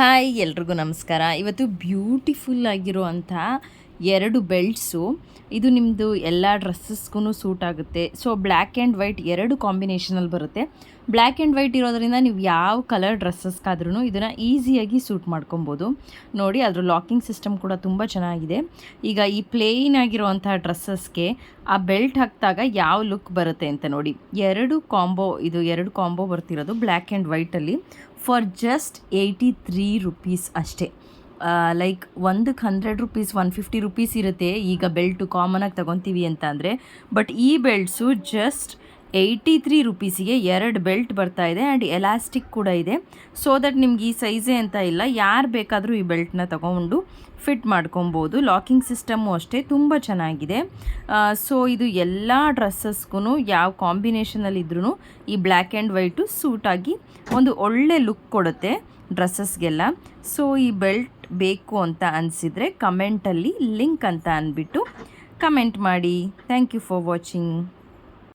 Hi ಎಲ್ರಿಗೂ ನಮಸ್ಕಾರ. ಇವತ್ತು ಬ್ಯೂಟಿಫುಲ್ ಆಗಿರುವಂಥ 2 ಬೆಲ್ಟ್ಸು. ಇದು ನಿಮ್ಮದು ಎಲ್ಲ ಡ್ರೆಸ್ಸಸ್ಗೂ ಸೂಟ್ ಆಗುತ್ತೆ. ಸೊ ಬ್ಲ್ಯಾಕ್ ಆ್ಯಂಡ್ ವೈಟ್ 2 ಕಾಂಬಿನೇಷನಲ್ಲಿ ಬರುತ್ತೆ. ಬ್ಲ್ಯಾಕ್ ಆ್ಯಂಡ್ ವೈಟ್ ಇರೋದರಿಂದ ನೀವು ಯಾವ ಕಲರ್ ಡ್ರೆಸ್ಸಸ್ಗಾದ್ರೂ ಇದನ್ನು ಈಸಿಯಾಗಿ ಸೂಟ್ ಮಾಡ್ಕೊಬೋದು. ನೋಡಿ, ಅದ್ರ ಲಾಕಿಂಗ್ ಸಿಸ್ಟಮ್ ಕೂಡ ತುಂಬ ಚೆನ್ನಾಗಿದೆ. ಈಗ ಈ ಪ್ಲೇನ್ ಆಗಿರುವಂಥ ಡ್ರೆಸ್ಸಸ್ಗೆ ಆ ಬೆಲ್ಟ್ ಹಾಕಿದಾಗ ಯಾವ ಲುಕ್ ಬರುತ್ತೆ ಅಂತ ನೋಡಿ. 2 ಕಾಂಬೋ ಬರ್ತಿರೋದು ಬ್ಲ್ಯಾಕ್ ಆ್ಯಂಡ್ ವೈಟಲ್ಲಿ ಫಾರ್ ಜಸ್ಟ್ 83 ರುಪೀಸ್ ಅಷ್ಟೇ. ಲೈಕ್ ಒಂದಕ್ಕೆ 100 ರುಪೀಸ್ 150 ರುಪೀಸ್ ಇರುತ್ತೆ ಈಗ ಬೆಲ್ಟು ಕಾಮನಾಗಿ ತೊಗೊತೀವಿ ಅಂತ ಅಂದರೆ. ಬಟ್ ಈ ಬೆಲ್ಟ್ಸು ಜಸ್ಟ್ 83 ರುಪೀಸಿಗೆ 2 ಬೆಲ್ಟ್ ಬರ್ತಾ ಇದೆ ಆ್ಯಂಡ್ ಎಲಾಸ್ಟಿಕ್ ಕೂಡ ಇದೆ. ಸೊ ದಟ್ ನಿಮ್ಗೆ ಈ ಸೈಜೇ ಅಂತ ಇಲ್ಲ, ಯಾರು ಬೇಕಾದರೂ ಈ ಬೆಲ್ಟ್ನ ತೊಗೊಂಡು ಫಿಟ್ ಮಾಡ್ಕೊಬೋದು. ಲಾಕಿಂಗ್ ಸಿಸ್ಟಮ್ಮು ಅಷ್ಟೇ ತುಂಬ ಚೆನ್ನಾಗಿದೆ. ಸೊ ಇದು ಎಲ್ಲ ಡ್ರೆಸ್ಸಸ್ಗೂ ಯಾವ ಕಾಂಬಿನೇಷನಲ್ಲಿದ್ರೂ ಈ ಬ್ಲ್ಯಾಕ್ ಆ್ಯಂಡ್ ವೈಟು ಸೂಟಾಗಿ ಒಂದು ಒಳ್ಳೆ ಲುಕ್ ಕೊಡುತ್ತೆ ಡ್ರೆಸ್ಸಸ್ಗೆಲ್ಲ. ಸೊ ಈ ಬೆಲ್ಟ್ ಬೇಕು ಅಂತ ಅನಿಸಿದರೆ ಕಮೆಂಟಲ್ಲಿ ಲಿಂಕ್ ಅಂತ ಅಂದ್ಬಿಟ್ಟು ಕಮೆಂಟ್ ಮಾಡಿ. Thank you for watching.